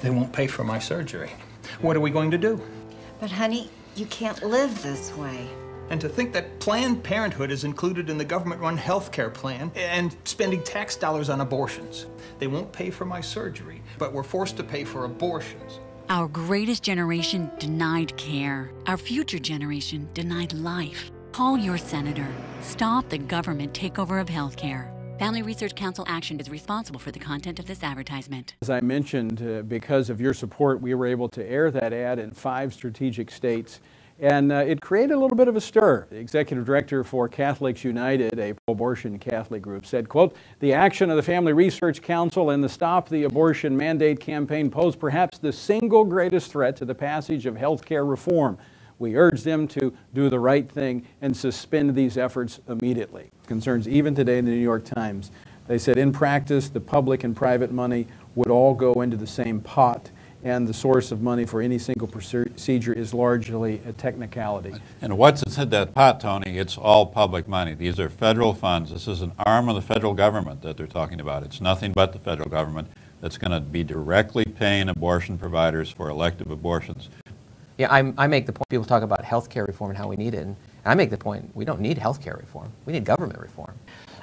They won't pay for my surgery. What are we going to do? But honey, you can't live this way. And to think that Planned Parenthood is included in the government-run health care plan and spending tax dollars on abortions. They won't pay for my surgery, but we're forced to pay for abortions. Our greatest generation denied care. Our future generation denied life. Call your senator. Stop the government takeover of healthcare. Family Research Council Action is responsible for the content of this advertisement. As I mentioned, because of your support, we were able to air that ad in 5 strategic states. And it created a little bit of a stir. The executive director for Catholics United, a pro-abortion Catholic group, said, quote, "The action of the Family Research Council and the Stop the Abortion Mandate campaign pose perhaps the single greatest threat to the passage of health care reform. We urge them to do the right thing and suspend these efforts immediately." Concerns even today in the New York Times. They said in practice, the public and private money would all go into the same pot, and the source of money for any single procedure is largely a technicality. And what's in that pot, Tony? It's all public money. These are federal funds. This is an arm of the federal government that they're talking about. It's nothing but the federal government that's going to be directly paying abortion providers for elective abortions. Yeah, I make the point, people talk about health care reform and how we need it, and I make the point, we don't need health care reform. We need government reform.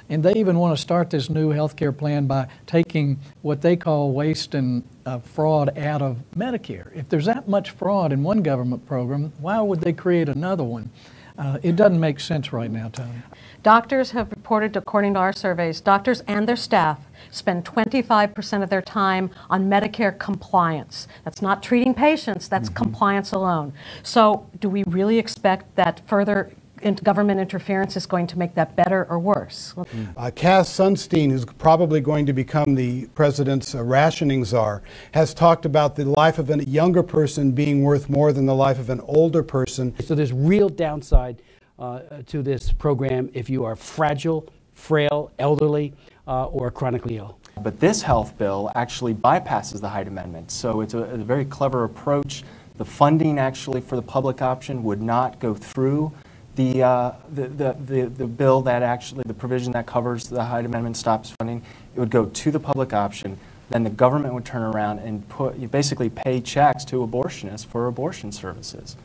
And they even want to start this new health care plan by taking what they call waste and fraud out of Medicare. If there's that much fraud in one government program, why would they create another one? It doesn't make sense right now, Tony. Doctors have reported, according to our surveys, doctors and their staff spend 25% of their time on Medicare compliance. That's not treating patients, that's compliance alone. So do we really expect that further government interference is going to make that better or worse? Cass Sunstein, who's probably going to become the president's rationing czar, has talked about the life of a younger person being worth more than the life of an older person. So there's real downside to this program if you are fragile, frail, elderly, or chronically ill. But this health bill actually bypasses the Hyde Amendment, so it's a very clever approach. The funding actually for the public option would not go through the bill that actually, the provision that covers the Hyde Amendment stops funding. It would go to the public option. Then the government would turn around and basically pay checks to abortionists for abortion services.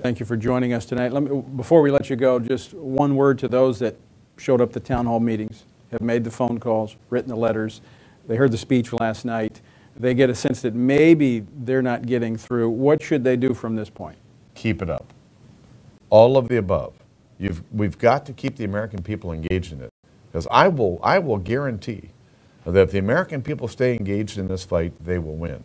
Thank you for joining us tonight. Before we let you go, just one word to those that showed up to town hall meetings, have made the phone calls, written the letters. They heard the speech last night. They get a sense that maybe they're not getting through. What should they do from this point? Keep it up. All of the above. We've got to keep the American people engaged in it. Because I will guarantee that if the American people stay engaged in this fight, they will win.